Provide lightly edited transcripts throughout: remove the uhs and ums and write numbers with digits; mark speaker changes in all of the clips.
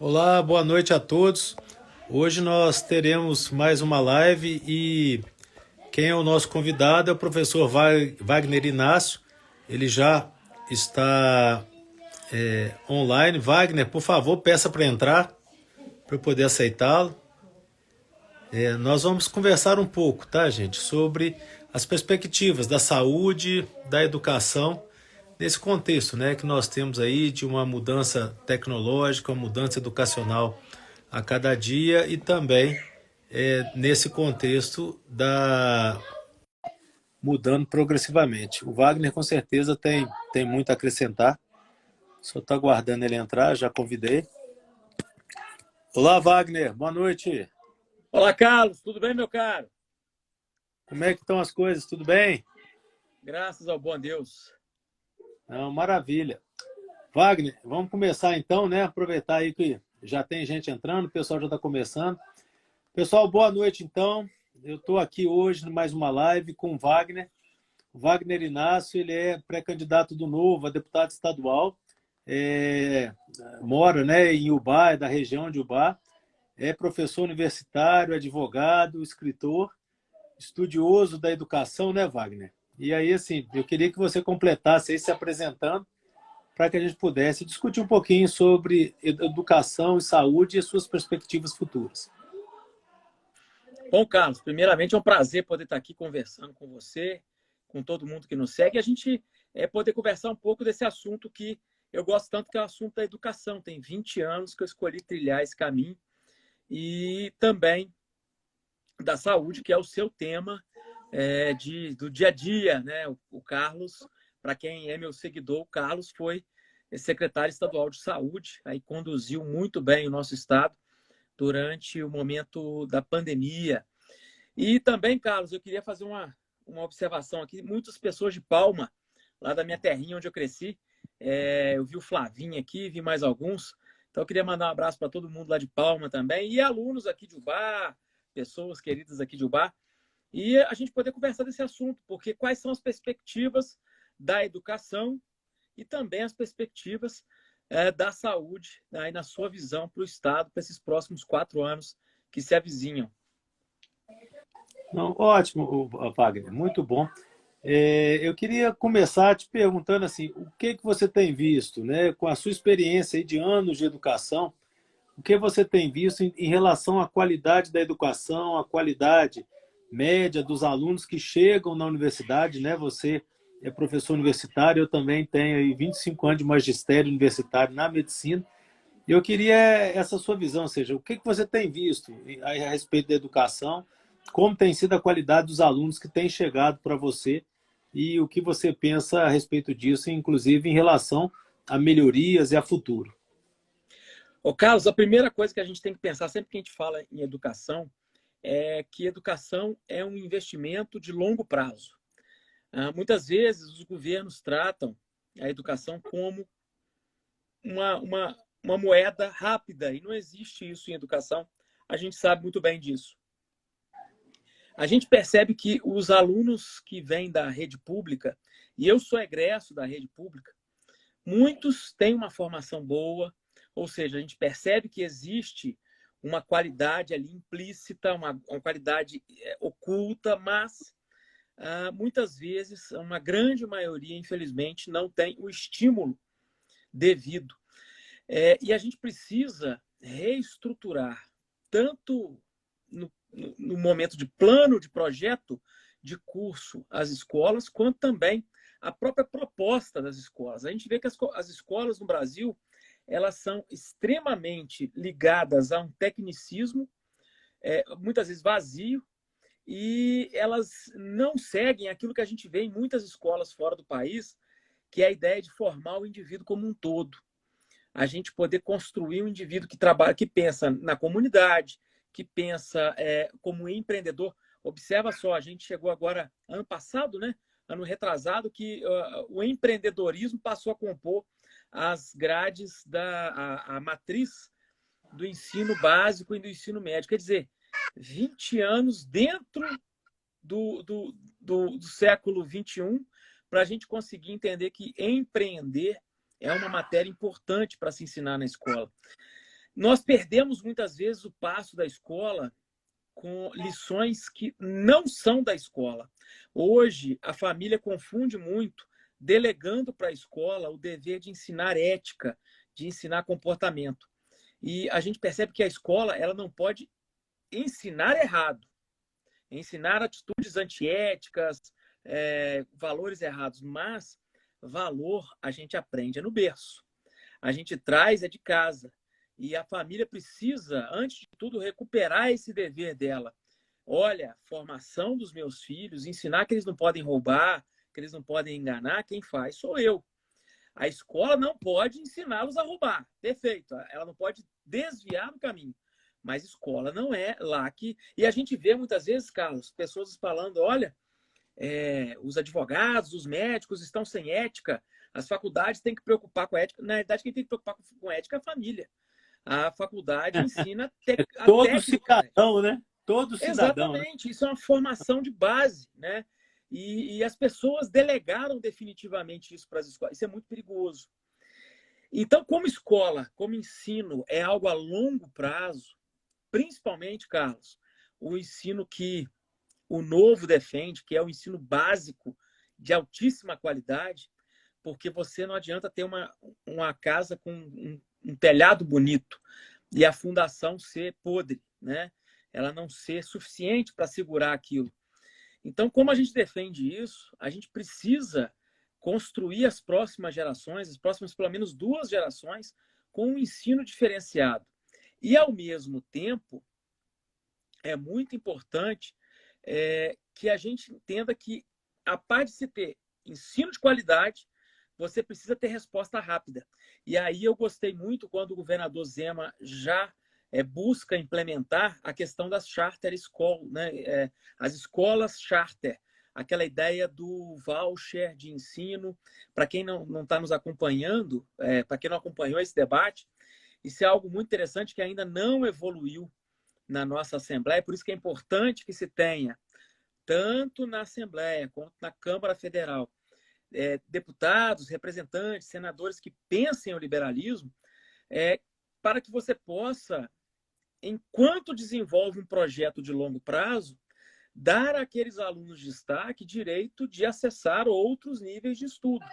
Speaker 1: Olá, boa noite a todos. Hoje nós teremos mais uma live e quem é o nosso convidado é o professor Wagner Inácio. Ele já está online. Wagner, por favor, peça para entrar para eu poder aceitá-lo. Nós vamos conversar um pouco, tá, gente, sobre as perspectivas da saúde, da educação, nesse contexto, né, que nós temos aí de uma mudança tecnológica, uma mudança educacional a cada dia e também nesse contexto da mudando progressivamente. O Wagner com certeza tem muito a acrescentar. Só está aguardando ele entrar, já convidei. Olá, Wagner, boa noite.
Speaker 2: Olá, Carlos, tudo bem, meu caro?
Speaker 1: Como é que estão as coisas? Tudo bem?
Speaker 2: Graças ao bom Deus.
Speaker 1: Não, maravilha. Wagner, vamos começar então, né? Aproveitar aí que já tem gente entrando, o pessoal já está começando. Pessoal, boa noite então. Eu estou aqui hoje em mais uma live com o Wagner. O Wagner Inácio, ele é pré-candidato do Novo a deputado estadual, mora, né, em Ubá, é da região de Ubá, é professor universitário, advogado, escritor, estudioso da educação, né, Wagner? E aí, assim, eu queria que você completasse aí se apresentando para que a gente pudesse discutir um pouquinho sobre educação e saúde e as suas perspectivas futuras.
Speaker 2: Bom, Carlos, primeiramente é um prazer poder estar aqui conversando com você, com todo mundo que nos segue, e a gente poder conversar um pouco desse assunto que eu gosto tanto, que é o assunto da educação. Tem 20 anos que eu escolhi trilhar esse caminho, e também da saúde, que é o seu tema do dia a dia, né? O Carlos, para quem é meu seguidor, o Carlos foi secretário estadual de saúde, aí conduziu muito bem o nosso estado durante o momento da pandemia. E também, Carlos, eu queria fazer uma observação aqui. Muitas pessoas de Palma, lá da minha terrinha onde eu cresci, eu vi o Flavinho aqui, vi mais alguns. Então, eu queria mandar um abraço para todo mundo lá de Palma também. E alunos aqui de Ubá, pessoas queridas aqui de Ubá. E a gente poder conversar desse assunto, porque quais são as perspectivas da educação e também as perspectivas da saúde, aí na sua visão para o Estado, para esses próximos 4 anos que se avizinham.
Speaker 1: Não, ótimo, Wagner, muito bom. Eu queria começar te perguntando assim, o que que você tem visto, né, com a sua experiência aí de anos de educação, o que você tem visto em relação à qualidade da educação, à qualidade média dos alunos que chegam na universidade, né? Você é professor universitário, eu também tenho aí 25 anos de magistério universitário na medicina. E eu queria essa sua visão, ou seja, o que que você tem visto a respeito da educação, como tem sido a qualidade dos alunos que têm chegado para você e o que você pensa a respeito disso, inclusive em relação a melhorias e a futuro.
Speaker 2: Ô, Carlos, a primeira coisa que a gente tem que pensar sempre que a gente fala em educação é que educação é um investimento de longo prazo. Muitas vezes os governos tratam a educação como uma moeda rápida, e não existe isso em educação. A gente sabe muito bem disso. A gente percebe que os alunos que vêm da rede pública, e eu sou egresso da rede pública, muitos têm uma formação boa, ou seja, a gente percebe que existe uma qualidade ali implícita, uma qualidade oculta, mas muitas vezes, uma grande maioria, infelizmente, não tem o estímulo devido. E a gente precisa reestruturar, tanto no momento de plano, de projeto, de curso, as escolas, quanto também a própria proposta das escolas. A gente vê que as escolas no Brasil, elas são extremamente ligadas a um tecnicismo, muitas vezes vazio, e elas não seguem aquilo que a gente vê em muitas escolas fora do país, que é a ideia de formar o indivíduo como um todo. A gente poder construir um indivíduo que trabalha, que pensa na comunidade, que pensa como empreendedor. Observa só, a gente chegou agora, ano passado, né? Ano retrasado, que o empreendedorismo passou a compor as grades a matriz do ensino básico e do ensino médio. Quer dizer, 20 anos dentro do século XXI para a gente conseguir entender que empreender é uma matéria importante para se ensinar na escola. Nós perdemos muitas vezes o passo da escola com lições que não são da escola. Hoje, a família confunde muito, delegando para a escola o dever de ensinar ética, de ensinar comportamento. E a gente percebe que a escola ela não pode ensinar errado, ensinar atitudes antiéticas, valores errados, mas valor a gente aprende no berço. A gente traz de casa. E a família precisa, antes de tudo, recuperar esse dever dela. Olha, formação dos meus filhos, ensinar que eles não podem roubar, que eles não podem enganar, quem faz sou eu. A escola não pode ensiná-los a roubar, perfeito. Ela não pode desviar no caminho. Mas escola não é lá que... E a gente vê muitas vezes, Carlos, pessoas falando, olha, os advogados, os médicos estão sem ética, as faculdades têm que preocupar com a ética. Na verdade, quem tem que preocupar com a ética é a família. A faculdade ensina a
Speaker 1: Todo
Speaker 2: técnica,
Speaker 1: cidadão, né? Todo cidadão.
Speaker 2: Exatamente, né? Isso é uma formação de base, né? E as pessoas delegaram definitivamente isso para as escolas. Isso é muito perigoso. Então, como escola, como ensino é algo a longo prazo, principalmente, Carlos, o ensino que o Novo defende, que é o ensino básico de altíssima qualidade, porque você não adianta ter uma casa com um telhado bonito e a fundação ser podre, né? Ela não ser suficiente para segurar aquilo. Então, como a gente defende isso, a gente precisa construir as próximas gerações, as próximas pelo menos 2 gerações, com um ensino diferenciado. E, ao mesmo tempo, é muito importante que a gente entenda que, a par de se ter ensino de qualidade, você precisa ter resposta rápida. E aí eu gostei muito quando o governador Zema já busca implementar a questão das charter school, né? As escolas charter, aquela ideia do voucher de ensino. Para quem não está nos acompanhando, para quem não acompanhou esse debate, isso é algo muito interessante que ainda não evoluiu na nossa Assembleia, por isso que é importante que se tenha, tanto na Assembleia quanto na Câmara Federal, deputados, representantes, senadores que pensem o liberalismo, para que você possa, enquanto desenvolve um projeto de longo prazo, dar àqueles alunos de destaque direito de acessar outros níveis de estudo,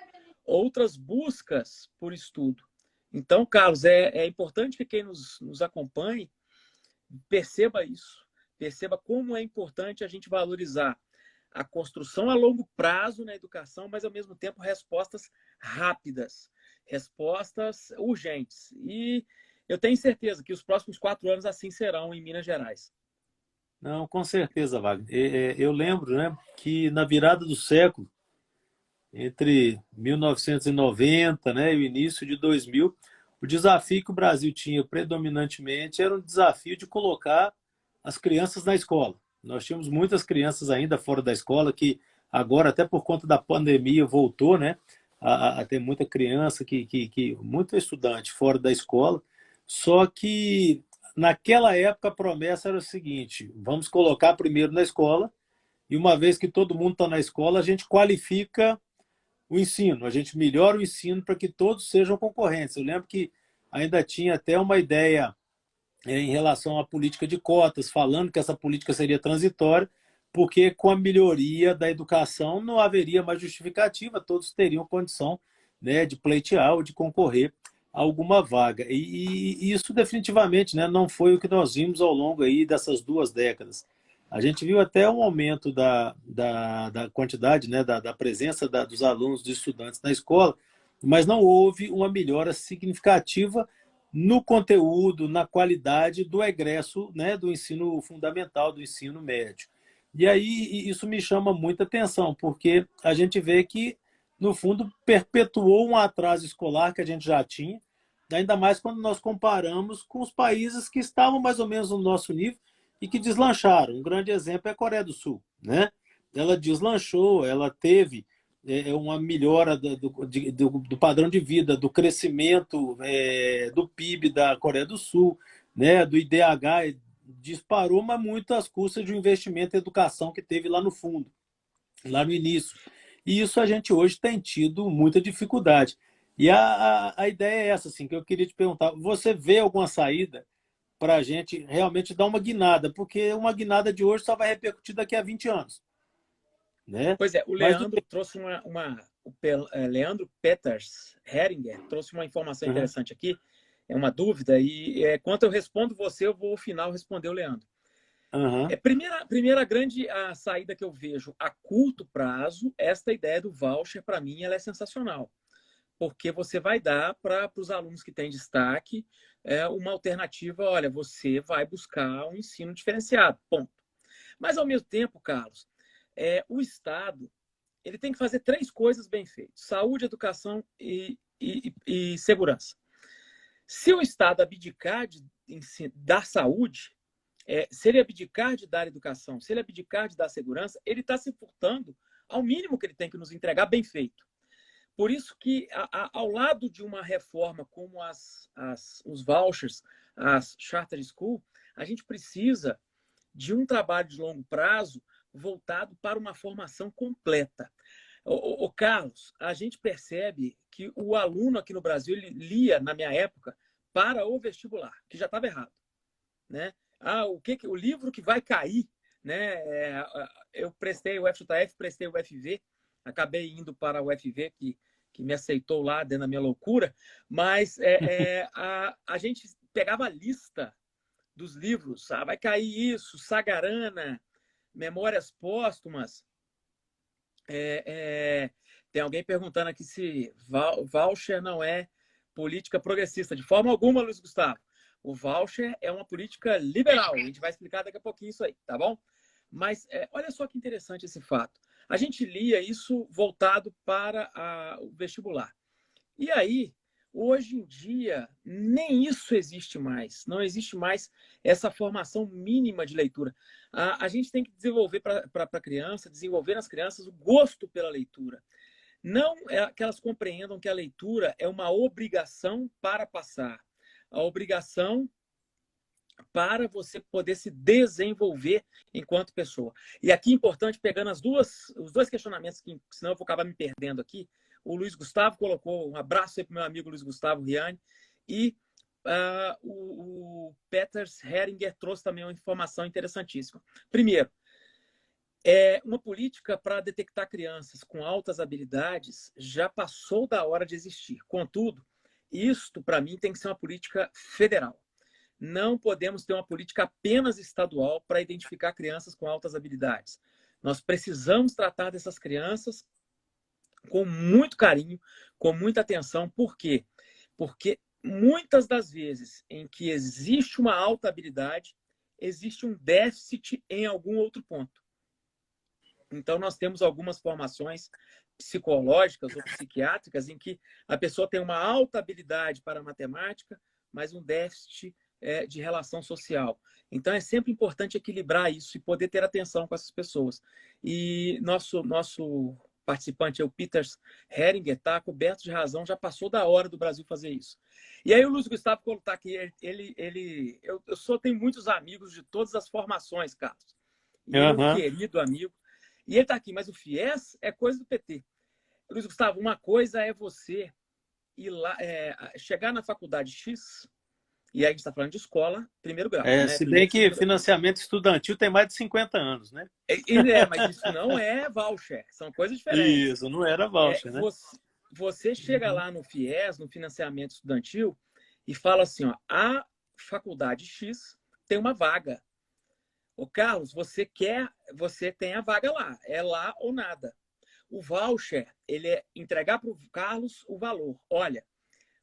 Speaker 2: outras buscas por estudo. Então, Carlos, é importante que quem nos acompanhe perceba isso, perceba como é importante a gente valorizar a construção a longo prazo na educação, mas, ao mesmo tempo, respostas rápidas, respostas urgentes. E eu tenho certeza que os próximos 4 anos assim serão em Minas Gerais.
Speaker 1: Não, com certeza, Wagner. Eu lembro, né, que na virada do século, entre 1990, né, e o início de 2000, o desafio que o Brasil tinha predominantemente era um desafio de colocar as crianças na escola. Nós tínhamos muitas crianças ainda fora da escola que agora, até por conta da pandemia, voltou, né, a ter muita criança, muito estudante fora da escola. Só que naquela época a promessa era o seguinte: vamos colocar primeiro na escola e uma vez que todo mundo está na escola, a gente qualifica o ensino, a gente melhora o ensino para que todos sejam concorrentes. Eu lembro que ainda tinha até uma ideia em relação à política de cotas, falando que essa política seria transitória, porque com a melhoria da educação não haveria mais justificativa, todos teriam condição, né, de pleitear ou de concorrer a alguma vaga. E isso definitivamente, né, não foi o que nós vimos ao longo aí dessas 2 décadas. A gente viu até um aumento da quantidade, né, da presença dos alunos, dos estudantes na escola, mas não houve uma melhora significativa no conteúdo, na qualidade do egresso, né, do ensino fundamental, do ensino médio. E aí isso me chama muita atenção, porque a gente vê que, no fundo, perpetuou um atraso escolar que a gente já tinha, ainda mais quando nós comparamos com os países que estavam mais ou menos no nosso nível e que deslancharam. Um grande exemplo é a Coreia do Sul, né? Ela deslanchou, ela teve uma melhora do padrão de vida, do crescimento do PIB da Coreia do Sul, né? Do IDH disparou, mas muito às custas de um investimento em educação que teve lá no fundo, lá no início. E isso a gente hoje tem tido muita dificuldade. E a ideia é essa, assim, que eu queria te perguntar. Você vê alguma saída para a gente realmente dar uma guinada? Porque uma guinada de hoje só vai repercutir daqui a 20 anos, né?
Speaker 2: Pois é, o
Speaker 1: Mas do
Speaker 2: Leandro trouxe Leandro Peters Heringer trouxe uma informação
Speaker 1: Aham,
Speaker 2: interessante aqui, é uma dúvida, e enquanto eu respondo você, eu vou ao final responder o Leandro.
Speaker 1: aham,
Speaker 2: Primeira grande saída que eu vejo a curto prazo, esta ideia do voucher, para mim, ela é sensacional, porque você vai dar para os alunos que têm destaque uma alternativa, olha, você vai buscar um ensino diferenciado, ponto. Mas, ao mesmo tempo, Carlos, o Estado ele tem que fazer três coisas bem feitas: saúde, educação e segurança. Se o Estado abdicar de dar saúde, se ele abdicar de dar educação, se ele abdicar de dar segurança, ele está se furtando ao mínimo que ele tem que nos entregar bem feito. Por isso que, ao lado de uma reforma como os vouchers, as charter school, a gente precisa de um trabalho de longo prazo voltado para uma formação completa. O Carlos, a gente percebe que o aluno aqui no Brasil ele lia, na minha época, para o vestibular, que já estava errado, né? O livro que vai cair, né? Eu prestei o FJF, prestei o FV, acabei indo para o FV, que me aceitou lá dentro da minha loucura, mas a gente pegava a lista dos livros, vai cair isso, Sagarana, Memórias Póstumas. Tem alguém perguntando aqui se voucher não é política progressista. De forma alguma, Luiz Gustavo. O voucher é uma política liberal. A gente vai explicar daqui a pouquinho isso aí, tá bom? Mas olha só que interessante esse fato. A gente lia isso voltado para o vestibular. E aí, hoje em dia, nem isso existe mais. Não existe mais essa formação mínima de leitura. A gente tem que desenvolver para a criança, desenvolver nas crianças o gosto pela leitura. Não é que elas compreendam que a leitura é uma obrigação para passar. A obrigação para você poder se desenvolver enquanto pessoa. E aqui, importante, pegando os dois questionamentos, que senão eu vou acabar me perdendo aqui, o Luiz Gustavo colocou, um abraço aí para o meu amigo Luiz Gustavo Riani, e o Peters Heringer trouxe também uma informação interessantíssima. Primeiro, uma política para detectar crianças com altas habilidades já passou da hora de existir. Contudo, isto, para mim, tem que ser uma política federal. Não podemos ter uma política apenas estadual para identificar crianças com altas habilidades. Nós precisamos tratar dessas crianças com muito carinho, com muita atenção. Por quê? Porque muitas das vezes em que existe uma alta habilidade, existe um déficit em algum outro ponto. Então, nós temos algumas formações psicológicas ou psiquiátricas em que a pessoa tem uma alta habilidade para a matemática, mas um déficit de relação social. Então, é sempre importante equilibrar isso e poder ter atenção com essas pessoas. E nosso participante, o Peters Heringer, está coberto de razão, já passou da hora do Brasil fazer isso. E aí o Luiz Gustavo está aqui, eu só tenho muitos amigos de todas as formações, Carlos. E ele é um
Speaker 1: aham.
Speaker 2: querido amigo. E ele está aqui, mas o FIES é coisa do PT. Luiz Gustavo, uma coisa é você ir lá, chegar na faculdade X, e aí a gente está falando de escola, primeiro grau, né?
Speaker 1: Se bem
Speaker 2: Primeiro,
Speaker 1: que
Speaker 2: segundo grau.
Speaker 1: financiamento estudantil tem mais de 50 anos, né?
Speaker 2: Mas isso não é voucher, são coisas diferentes.
Speaker 1: Isso, não era voucher, né?
Speaker 2: Você chega
Speaker 1: Uhum.
Speaker 2: lá no FIES, no financiamento estudantil, e fala assim, ó, a faculdade X tem uma vaga. Ô, Carlos, você tem a vaga lá, é lá ou nada. O voucher, ele é entregar para o Carlos o valor. Olha,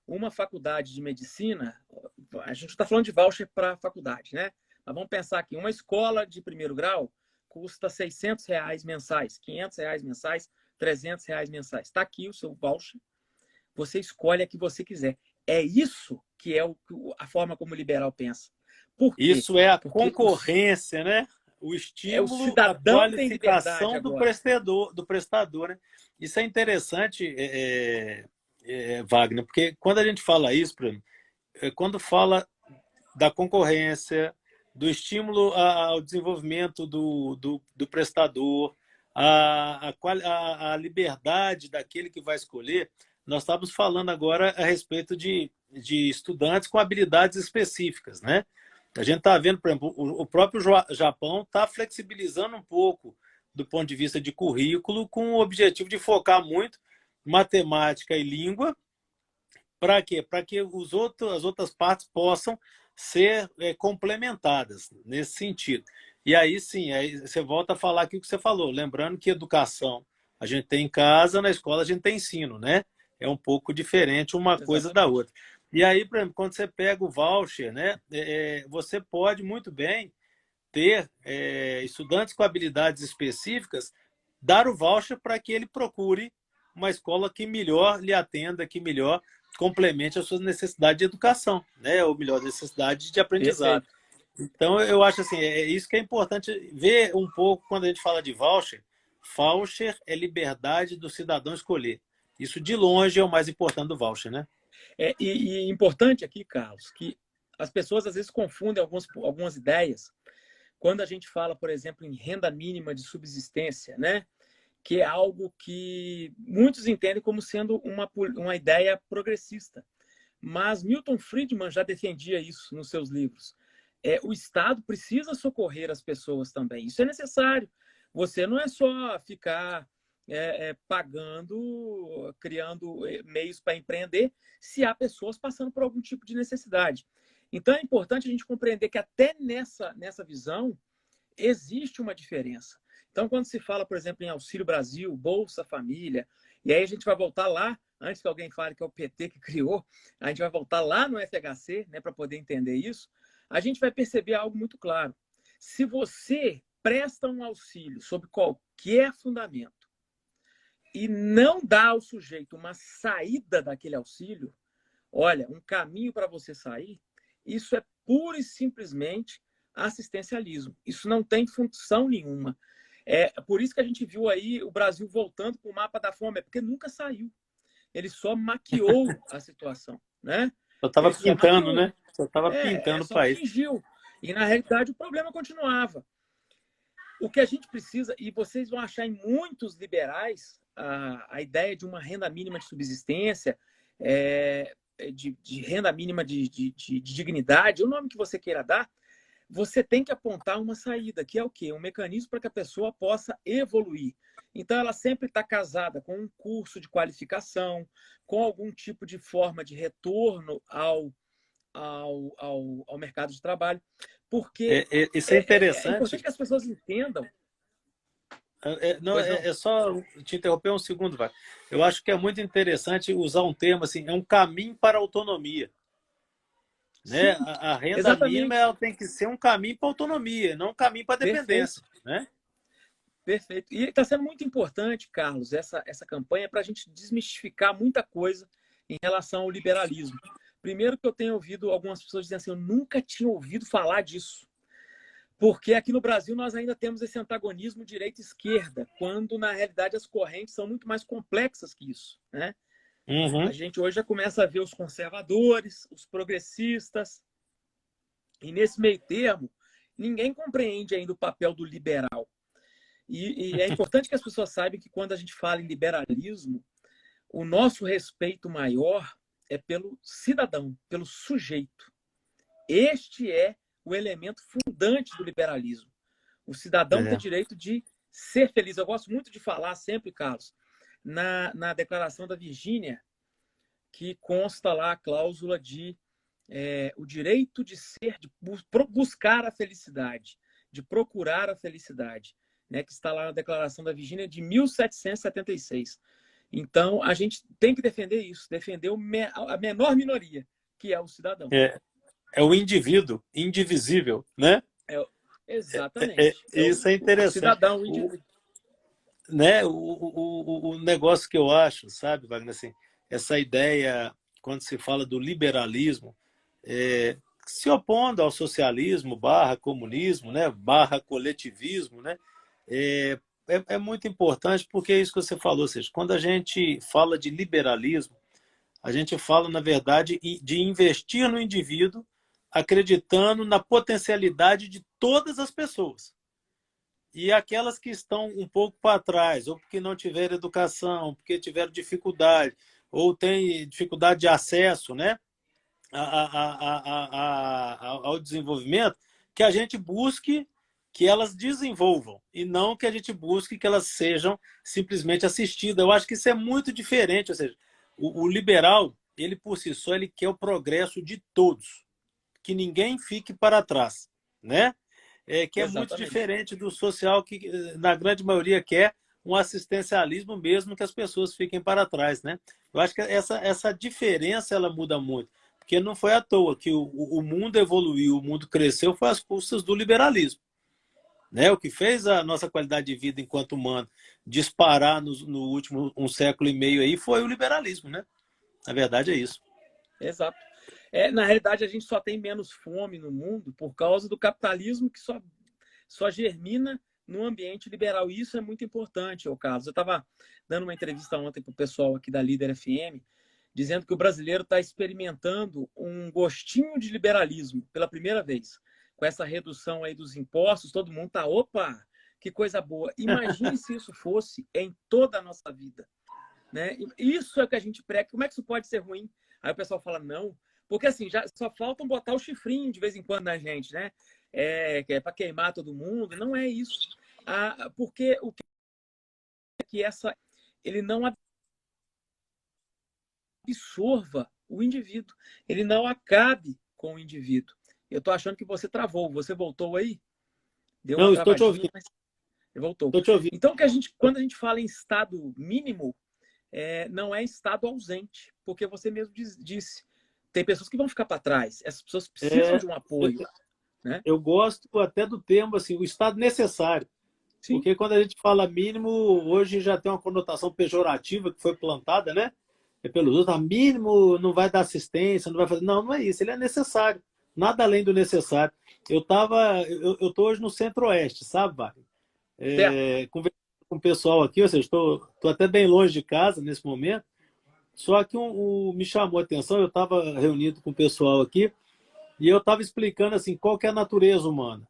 Speaker 2: uma faculdade de medicina, a gente está falando de voucher para faculdade, né? Mas vamos pensar aqui, uma escola de primeiro grau custa R$ 600 mensais, R$ 500 mensais, R$ 300 mensais. Está aqui o seu voucher, você escolhe a que você quiser. É isso que é a forma como o liberal pensa. Por quê?
Speaker 1: Isso é a
Speaker 2: Porque
Speaker 1: concorrência, né? O
Speaker 2: o
Speaker 1: estímulo, a
Speaker 2: cidadão tem liberdade
Speaker 1: qualificação
Speaker 2: agora.
Speaker 1: do prestador, né? Isso é interessante, Wagner, porque quando a gente fala isso, por exemplo, quando fala da concorrência, do estímulo ao desenvolvimento do prestador, a liberdade daquele que vai escolher, nós estávamos falando agora a respeito de estudantes com habilidades específicas, né? A gente está vendo, por exemplo, o próprio Japão está flexibilizando um pouco do ponto de vista de currículo, com o objetivo de focar muito em matemática e língua. Para quê? Para que as outras partes possam ser complementadas nesse sentido. E aí sim, aí você volta a falar aquilo que você falou, lembrando que educação a gente tem em casa, na escola a gente tem ensino, né? É um pouco diferente uma coisa da
Speaker 2: Exatamente.
Speaker 1: outra. E aí, por exemplo, quando você pega o voucher, né, você pode muito bem ter estudantes com habilidades específicas, dar o voucher para que ele procure uma escola que melhor lhe atenda, que melhor complemente as suas necessidades de educação, né? Ou melhor, necessidade de aprendizado.
Speaker 2: Perfeito.
Speaker 1: Então, eu acho assim, é isso que é importante ver um pouco quando a gente fala de voucher. Voucher é liberdade do cidadão escolher. Isso, de longe, é o mais importante do voucher, né?
Speaker 2: E importante aqui, Carlos, que as pessoas às vezes confundem algumas ideias quando a gente fala, por exemplo, em renda mínima de subsistência, né? Que é algo que muitos entendem como sendo uma ideia progressista. Mas Milton Friedman já defendia isso nos seus livros. O Estado precisa socorrer as pessoas também. Isso é necessário. Você não é só ficar pagando, criando meios para empreender, se há pessoas passando por algum tipo de necessidade. Então é importante a gente compreender que até nessa visão existe uma diferença. Então, quando se fala, por exemplo, em Auxílio Brasil, Bolsa Família, e aí a gente vai voltar lá, antes que alguém fale que é o PT que criou, a gente vai voltar lá no FHC, né, para poder entender isso, a gente vai perceber algo muito claro. Se você presta um auxílio sob qualquer fundamento e não dá ao sujeito uma saída daquele auxílio, olha, um caminho para você sair, isso é pura e simplesmente assistencialismo. Isso não tem função nenhuma. É por isso que a gente viu aí o Brasil voltando para o mapa da fome, é porque nunca saiu. Ele só maquiou a situação, né?
Speaker 1: Só estava
Speaker 2: Ele só
Speaker 1: pintando,
Speaker 2: maquiou.
Speaker 1: né? Só estava pintando o
Speaker 2: Só
Speaker 1: país.
Speaker 2: fingiu. E, na realidade, o problema continuava. O que a gente precisa, e vocês vão achar em muitos liberais a ideia de uma renda mínima de subsistência, de renda mínima de dignidade, o nome que você queira dar, você tem que apontar uma saída, que é o quê? Um mecanismo para que a pessoa possa evoluir. Então, ela sempre está casada com um curso de qualificação, com algum tipo de forma de retorno ao mercado de trabalho, porque
Speaker 1: Isso é
Speaker 2: é importante
Speaker 1: interessante.
Speaker 2: que as pessoas entendam.
Speaker 1: Não,
Speaker 2: Pois não?
Speaker 1: é só te interromper um segundo, vai. Eu acho que é muito interessante usar um termo assim, é um caminho para a autonomia, né?
Speaker 2: Sim,
Speaker 1: A renda mínima
Speaker 2: exatamente.
Speaker 1: ela tem que ser um caminho para a autonomia, não um caminho para a
Speaker 2: Perfeito,
Speaker 1: dependência, né?
Speaker 2: perfeito. E está sendo muito importante, Carlos, essa campanha para a gente desmistificar muita coisa em relação ao liberalismo. Primeiro que eu tenho ouvido algumas pessoas dizendo assim, eu nunca tinha ouvido falar disso. Porque aqui no Brasil nós ainda temos esse antagonismo direita-esquerda, quando na realidade as correntes são muito mais complexas que isso, né? A
Speaker 1: Uhum.
Speaker 2: gente hoje já começa a ver os conservadores, os progressistas, e nesse meio termo, ninguém compreende ainda o papel do liberal. E é importante que as pessoas saibam que quando a gente fala em liberalismo, o nosso respeito maior é pelo cidadão, pelo sujeito. Este é o elemento fundante do liberalismo. O cidadão ter
Speaker 1: É.
Speaker 2: direito de ser feliz. Eu gosto muito de falar sempre, Carlos, na Declaração da Virgínia, que consta lá a cláusula de o direito de ser, de buscar a felicidade, de procurar a felicidade, né, que está lá na Declaração da Virgínia de 1776. Então, a gente tem que defender isso, defender a menor minoria, que é o cidadão.
Speaker 1: É, é o indivíduo indivisível, né?
Speaker 2: É, exatamente.
Speaker 1: Isso é
Speaker 2: O
Speaker 1: interessante.
Speaker 2: cidadão, o indivíduo.
Speaker 1: Né, o negócio que eu acho, sabe, Wagner, assim, essa ideia, quando se fala do liberalismo, se opondo ao socialismo, barra comunismo, né, barra coletivismo, né, é, é muito importante porque é isso que você falou, ou seja, quando a gente fala de liberalismo, a gente fala, na verdade, de investir no indivíduo, acreditando na potencialidade de todas as pessoas. E aquelas que estão um pouco para trás, ou porque não tiveram educação, porque tiveram dificuldade, ou têm dificuldade de acesso, né, ao desenvolvimento, que a gente busque que elas desenvolvam e não que a gente busque que elas sejam simplesmente assistidas. Eu acho que isso é muito diferente. Ou seja, o liberal, ele por si só, ele quer o progresso de todos, que ninguém fique para trás, né? Que é muito
Speaker 2: Exatamente.
Speaker 1: diferente do social, que na grande maioria quer um assistencialismo mesmo que as pessoas fiquem para trás, né? Eu acho que essa diferença ela muda muito, porque não foi à toa que o mundo evoluiu, o mundo cresceu, foi às custas do liberalismo, né? O que fez a nossa qualidade de vida enquanto humano disparar no último 1,5 século aí foi o liberalismo, né? Na verdade é isso.
Speaker 2: Exato. Na realidade, a gente só tem menos fome no mundo por causa do capitalismo que só germina no ambiente liberal. E isso é muito importante, ô Carlos. Eu estava dando uma entrevista ontem para o pessoal aqui da Líder FM, dizendo que o brasileiro está experimentando um gostinho de liberalismo pela primeira vez. Com essa redução aí dos impostos, todo mundo está, opa, que coisa boa. Imagine se isso fosse em toda a nossa vida, né? Isso é que a gente prega. Como é que isso pode ser ruim? Aí o pessoal fala, não, porque assim, já só faltam botar o chifrinho de vez em quando na gente, né? Que é para queimar todo mundo. Não é isso. Porque o que ele não absorva o indivíduo, ele não acabe com o indivíduo. Eu estou achando que você travou. Você voltou aí? Deu uma
Speaker 1: Não, estou te
Speaker 2: travadinha,
Speaker 1: ouvindo,
Speaker 2: mas voltou.
Speaker 1: estou te ouvindo.
Speaker 2: Então, quando a gente fala em estado mínimo, não é estado ausente, porque você mesmo disse, tem pessoas que vão ficar para trás, essas pessoas precisam
Speaker 1: É,
Speaker 2: de um apoio, né?
Speaker 1: eu gosto até do termo assim, o estado necessário,
Speaker 2: Sim,
Speaker 1: porque quando a gente fala mínimo, hoje já tem uma conotação pejorativa que foi plantada, né? Pelos outros, mínimo não vai dar assistência, não vai fazer. Não, não é isso, ele é necessário, nada além do necessário. Eu tô hoje no Centro-Oeste, sabe, Wagner?
Speaker 2: certo.
Speaker 1: Conversando com o pessoal aqui, ou seja, estou até bem longe de casa nesse momento, só que me chamou a atenção, eu estava reunido com o pessoal aqui, e eu estava explicando assim, qual que é a natureza humana.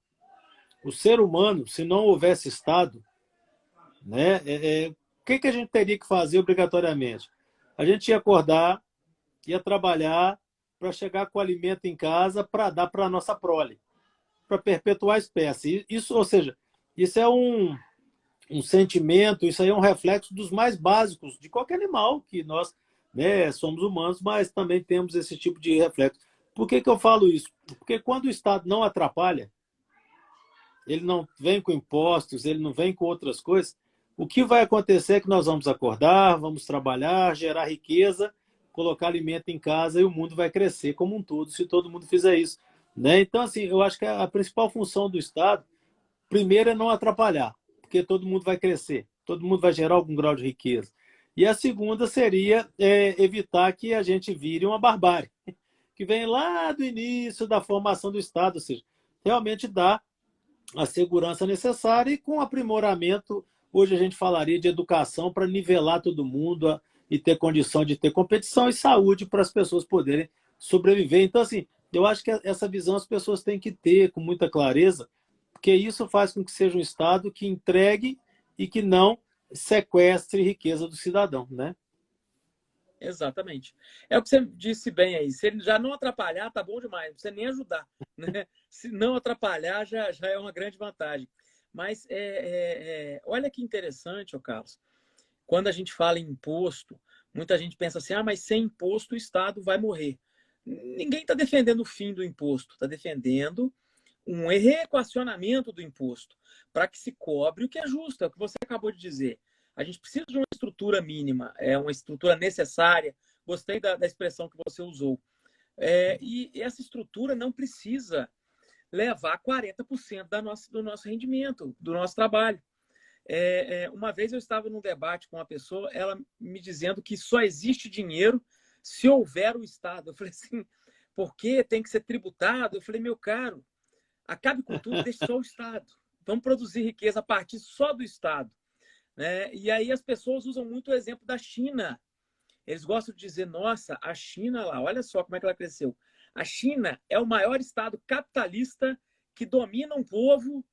Speaker 1: O ser humano, se não houvesse Estado, né, o que a gente teria que fazer obrigatoriamente? A gente ia acordar, ia trabalhar para chegar com o alimento em casa para dar para a nossa prole, para perpetuar a espécie. Isso, ou seja, isso é um sentimento, isso aí é um reflexo dos mais básicos de qualquer animal que nós, né, somos humanos, mas também temos esse tipo de reflexo. Por que eu falo isso? Porque quando o Estado não atrapalha, ele não vem com impostos, ele não vem com outras coisas, o que vai acontecer é que nós vamos acordar, vamos trabalhar, gerar riqueza, colocar alimento em casa e o mundo vai crescer como um todo, se todo mundo fizer isso, né? Então, assim, eu acho que a principal função do Estado, primeiro, é não atrapalhar, porque todo mundo vai crescer, todo mundo vai gerar algum grau de riqueza. E a segunda seria evitar que a gente vire uma barbárie, que vem lá do início da formação do Estado, ou seja, realmente dá a segurança necessária e com aprimoramento, hoje a gente falaria de educação para nivelar todo mundo e ter condição de ter competição e saúde para as pessoas poderem sobreviver. Então, assim, eu acho que essa visão as pessoas têm que ter com muita clareza, porque isso faz com que seja um Estado que entregue e que não sequestre riqueza do cidadão, né?
Speaker 2: Exatamente. É o que você disse bem aí. Se ele já não atrapalhar, tá bom demais. Não precisa nem ajudar, né? Se não atrapalhar, já é uma grande vantagem. Mas olha que interessante, ô Carlos. Quando a gente fala em imposto, muita gente pensa assim: mas sem imposto o Estado vai morrer. Ninguém está defendendo o fim do imposto, está defendendo um reequacionamento do imposto para que se cobre o que é justo, é o que você acabou de dizer. A gente precisa de uma estrutura mínima, uma estrutura necessária. Gostei da expressão que você usou. E essa estrutura não precisa levar 40% do nosso rendimento, do nosso trabalho. Uma vez eu estava num debate com uma pessoa, ela me dizendo que só existe dinheiro se houver o Estado. Eu falei assim, por que tem que ser tributado? Eu falei, meu caro, acabe com tudo, deixe só o Estado. Vamos produzir riqueza a partir só do Estado, né? E aí as pessoas usam muito o exemplo da China. Eles gostam de dizer, nossa, a China lá, olha só como é que ela cresceu. A China é o maior Estado capitalista que domina um povo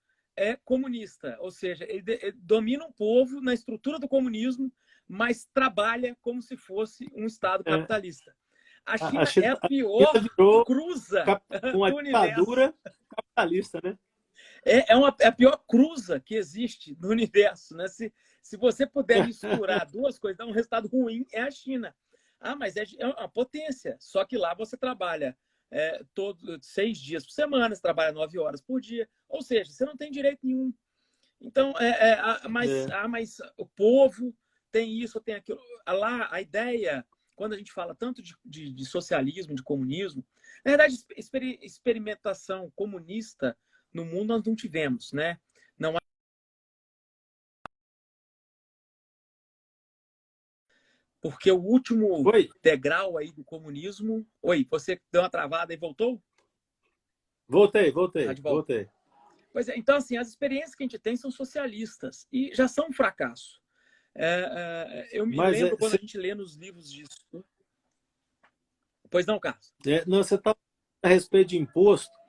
Speaker 2: comunista. Ou seja, ele domina um povo na estrutura do comunismo, mas trabalha como se fosse um Estado
Speaker 1: É,
Speaker 2: capitalista. A
Speaker 1: a
Speaker 2: China é a pior
Speaker 1: China virou
Speaker 2: cruza
Speaker 1: uma
Speaker 2: do universo.
Speaker 1: ditadura capitalista, né?
Speaker 2: É a pior cruza que existe no universo. Né? Se você puder misturar duas coisas, dar um resultado ruim, é a China. Ah, mas é uma potência. Só que lá você trabalha todos 6 dias por semana, você trabalha 9 horas por dia. Ou seja, você não tem direito nenhum. Então,
Speaker 1: É.
Speaker 2: mas o povo tem isso, tem aquilo. Lá, a ideia, quando a gente fala tanto de socialismo, de comunismo, na verdade, experimentação comunista no mundo nós não tivemos, né? Não há... Porque o último
Speaker 1: Oi,
Speaker 2: degrau aí do comunismo... Oi, você deu uma travada e voltou?
Speaker 1: voltei,
Speaker 2: Tá
Speaker 1: voltei,
Speaker 2: de volta.
Speaker 1: voltei.
Speaker 2: Pois é, então, assim, as experiências que a gente tem são socialistas e já são um fracasso. Eu me
Speaker 1: Mas
Speaker 2: lembro quando a gente lê nos livros disso. Pois não, Carlos?
Speaker 1: não, você está a respeito de imposto.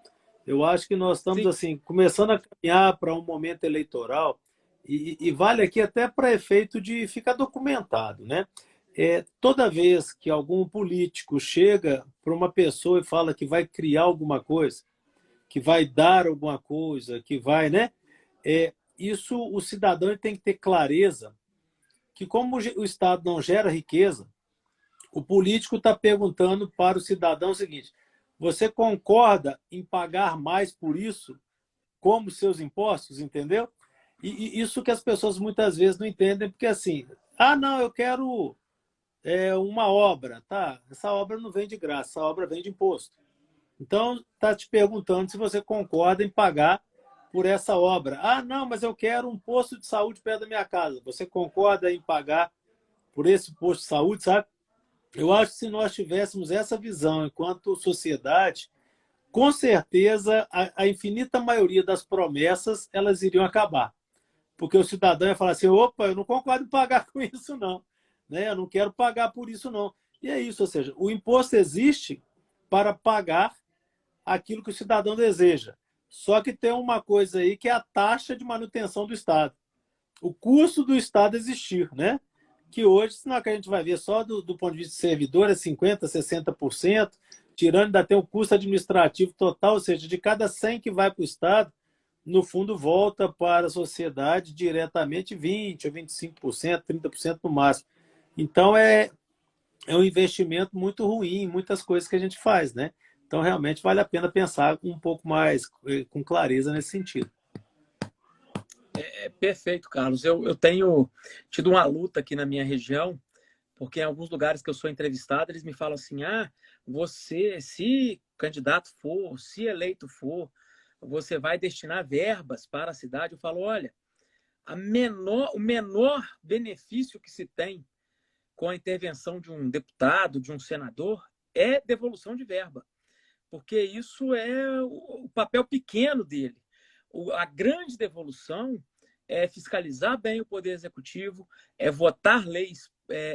Speaker 1: Eu acho que nós estamos
Speaker 2: Sim.
Speaker 1: assim começando a caminhar para um momento eleitoral e vale aqui até para efeito de ficar documentado, né? Toda vez que algum político chega para uma pessoa e fala que vai criar alguma coisa, que vai dar alguma coisa, que vai, né? Isso o cidadão tem que ter clareza que como o Estado não gera riqueza, o político está perguntando para o cidadão o seguinte: você concorda em pagar mais por isso, como seus impostos, entendeu? E isso que as pessoas muitas vezes não entendem, porque assim, não, eu quero uma obra, tá? Essa obra não vem de graça, essa obra vem de imposto. Então, está te perguntando se você concorda em pagar por essa obra. Não, mas eu quero um posto de saúde perto da minha casa. Você concorda em pagar por esse posto de saúde, sabe? Eu acho que se nós tivéssemos essa visão enquanto sociedade, com certeza a infinita maioria das promessas elas iriam acabar. Porque o cidadão ia falar assim: opa, eu não concordo em pagar com isso, não. Né? Eu não quero pagar por isso, não. E é isso, ou seja, o imposto existe para pagar aquilo que o cidadão deseja. Só que tem uma coisa aí que é a taxa de manutenção do Estado. O custo do Estado existir, né? Que hoje, senão que a gente vai ver só do ponto de vista de servidor, é 50%, 60%, tirando ainda tem o custo administrativo total, ou seja, de cada 100 que vai para o Estado, no fundo volta para a sociedade diretamente 20% ou 25%, 30% no máximo. Então é um investimento muito ruim em muitas coisas que a gente faz, né? Então realmente vale a pena pensar um pouco mais com clareza nesse sentido.
Speaker 2: Perfeito, Carlos. Eu tenho tido uma luta aqui na minha região, porque em alguns lugares que eu sou entrevistado, eles me falam assim: você, se candidato for, se eleito for, você vai destinar verbas para a cidade. Eu falo: olha, o menor benefício que se tem com a intervenção de um deputado, de um senador, é devolução de verba, porque isso é o papel pequeno dele. A grande devolução é fiscalizar bem o Poder Executivo, é votar leis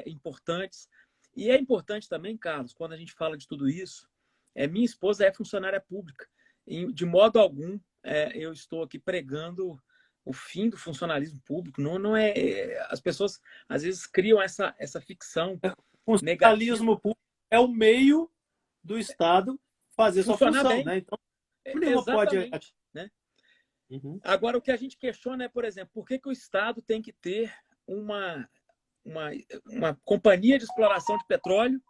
Speaker 2: importantes. E é importante também, Carlos, quando a gente fala de tudo isso, minha esposa é funcionária pública. E, de modo algum, eu estou aqui pregando o fim do funcionalismo público. Não as pessoas, às vezes, criam essa ficção
Speaker 1: O
Speaker 2: negativa.
Speaker 1: funcionalismo público é o meio do Estado fazer sua
Speaker 2: Funcionar
Speaker 1: função,
Speaker 2: bem,
Speaker 1: né? Então, nenhuma pode.
Speaker 2: exatamente. Né?
Speaker 1: Uhum.
Speaker 2: Agora, o que a gente questiona é, por exemplo, por que o Estado tem que ter uma, uma, uma companhia de exploração de petróleo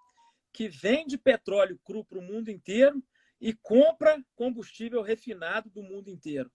Speaker 2: que vende petróleo cru para o mundo inteiro e compra combustível refinado do mundo inteiro?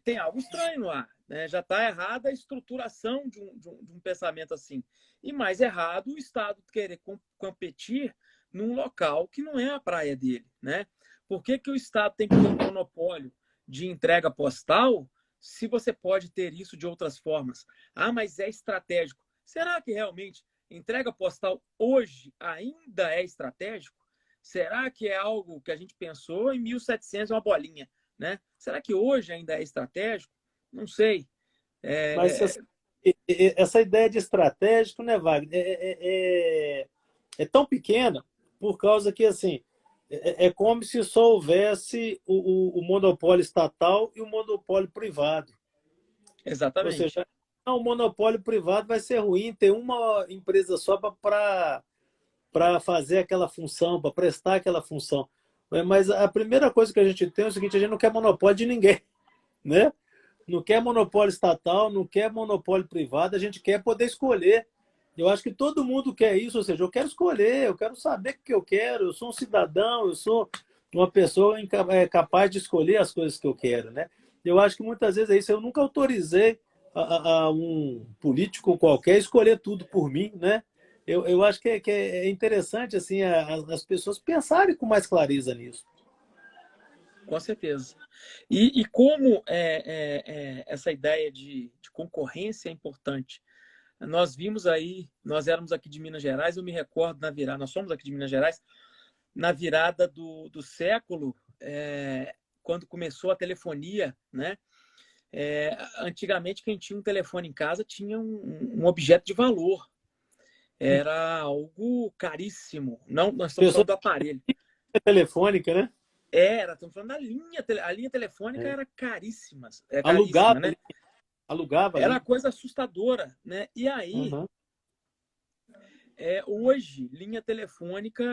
Speaker 2: Tem algo estranho no ar. Né? Já está errada a estruturação de um pensamento assim. E mais errado o Estado querer competir num local que não é a praia dele. Né? Por que o Estado tem que ter um monopólio de entrega postal se você pode ter isso de outras formas? Mas é estratégico. Será que realmente entrega postal hoje ainda é estratégico? Será que é algo que a gente pensou em 1700, uma bolinha? Né? Será que hoje ainda é estratégico? Não sei.
Speaker 1: Mas essa ideia de estratégico, né, Wagner, é tão pequena por causa que assim é como se só houvesse o monopólio estatal e o monopólio privado. Ou
Speaker 2: Exatamente.
Speaker 1: seja, não, o monopólio privado vai ser ruim, ter uma empresa só para fazer aquela função, para prestar aquela função. Mas a primeira coisa que a gente tem é o seguinte, a gente não quer monopólio de ninguém, né? Não quer monopólio estatal, não quer monopólio privado, a gente quer poder escolher. Eu acho que todo mundo quer isso, ou seja, eu quero escolher, eu quero saber o que eu quero, eu sou um cidadão, eu sou uma pessoa capaz de escolher as coisas que eu quero, né? Eu acho que muitas vezes é isso. Eu nunca autorizei a um político qualquer escolher tudo por mim, né? Eu acho que é interessante assim as pessoas pensarem com mais clareza nisso.
Speaker 2: Com certeza. E como essa ideia de concorrência é importante. Nós vimos aí, nós éramos aqui de Minas Gerais, eu me recordo na virada, nós somos aqui de Minas Gerais, na virada do século, quando começou a telefonia, né? Antigamente, quem tinha um telefone em casa tinha um objeto de valor. Era algo caríssimo. Não, nós estamos
Speaker 1: Pessoa
Speaker 2: falando do aparelho.
Speaker 1: telefônica, né?
Speaker 2: Estamos falando da linha. A linha telefônica
Speaker 1: É.
Speaker 2: era caríssima,
Speaker 1: Alugava,
Speaker 2: caríssima, né?
Speaker 1: alugava
Speaker 2: Era
Speaker 1: ali.
Speaker 2: coisa assustadora, né? E aí,
Speaker 1: Uhum.
Speaker 2: hoje, linha telefônica,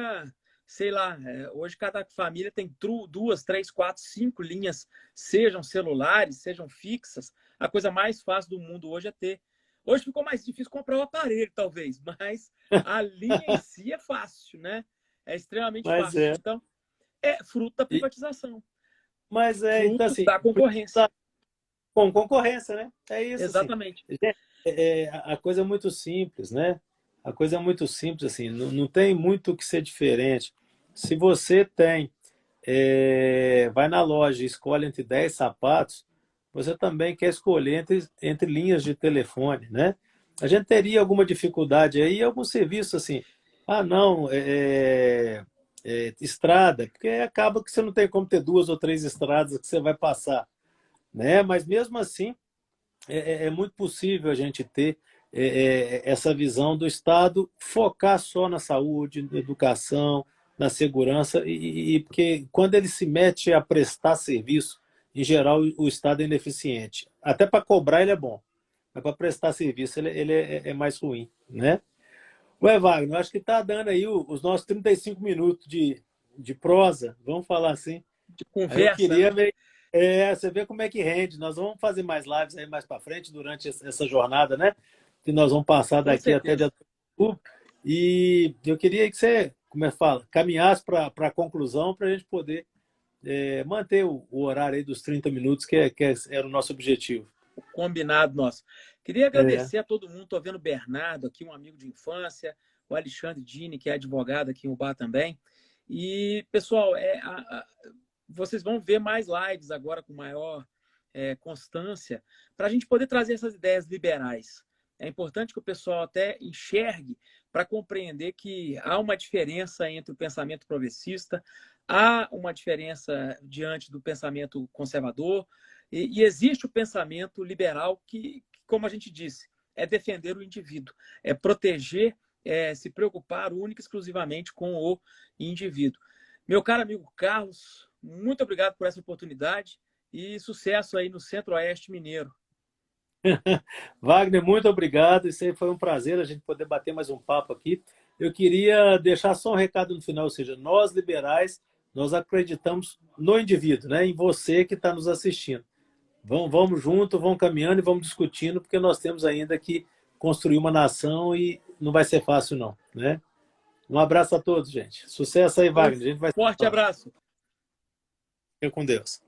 Speaker 2: sei lá, hoje cada família tem duas, três, quatro, cinco linhas, sejam celulares, sejam fixas. A coisa mais fácil do mundo hoje é ter. Hoje ficou mais difícil comprar o aparelho, talvez, mas a linha em si é fácil, né? É extremamente
Speaker 1: Mas
Speaker 2: fácil.
Speaker 1: é.
Speaker 2: Então, é fruto da
Speaker 1: E-
Speaker 2: privatização,
Speaker 1: Mas é, então
Speaker 2: fruto
Speaker 1: assim,
Speaker 2: da concorrência.
Speaker 1: com concorrência, né? É isso, assim.
Speaker 2: Exatamente.
Speaker 1: A coisa é muito simples, né? A coisa é muito simples, assim, não tem muito o que ser diferente. Se você vai na loja e escolhe entre 10 sapatos, você também quer escolher entre linhas de telefone, né? A gente teria alguma dificuldade aí, algum serviço assim, não, estrada, porque acaba que você não tem como ter duas ou três estradas que você vai passar, né? Mas mesmo assim, é muito possível a gente ter essa visão do Estado focar só na saúde, na educação, na segurança, porque quando ele se mete a prestar serviço, em geral o Estado é ineficiente. Até para cobrar ele é bom, mas para prestar serviço ele é mais ruim, né? Ué, Wagner, eu acho que está dando aí os nossos 35 minutos de prosa, vamos falar assim.
Speaker 2: De
Speaker 1: Aí eu
Speaker 2: conversa,
Speaker 1: queria
Speaker 2: né?
Speaker 1: meio. Você vê como é que rende. Nós vamos fazer mais lives aí mais para frente durante essa jornada, né? Que nós vamos passar
Speaker 2: Com
Speaker 1: daqui até
Speaker 2: certeza.
Speaker 1: dia 3 de outubro. E eu queria que você, como é que fala, caminhasse para a conclusão para a gente poder manter o horário aí dos 30 minutos, que era o nosso objetivo.
Speaker 2: Combinado nosso. Queria
Speaker 1: É,
Speaker 2: agradecer a todo mundo. Estou vendo o Bernardo aqui, um amigo de infância, o Alexandre Dini, que é advogado aqui em Ubá também. E, pessoal, vocês vão ver mais lives agora com maior constância para a gente poder trazer essas ideias liberais. É importante que o pessoal até enxergue para compreender que há uma diferença entre o pensamento progressista, há uma diferença diante do pensamento conservador, e existe o pensamento liberal que, como a gente disse, é defender o indivíduo, é proteger, se preocupar única e exclusivamente com o indivíduo. Meu caro amigo Carlos, muito obrigado por essa oportunidade e sucesso aí no Centro-Oeste Mineiro.
Speaker 1: Wagner, muito obrigado. Isso aí foi um prazer a gente poder bater mais um papo aqui. Eu queria deixar só um recado no final, ou seja, nós liberais, nós acreditamos no indivíduo, né? Em você que está nos assistindo. Vamos junto, vamos caminhando e vamos discutindo, porque nós temos ainda que construir uma nação e não vai ser fácil, não, né? Um abraço a todos, gente. Sucesso aí,
Speaker 2: Um
Speaker 1: Wagner. A gente vai se
Speaker 2: forte
Speaker 1: falando.
Speaker 2: abraço.
Speaker 1: Fica com Deus.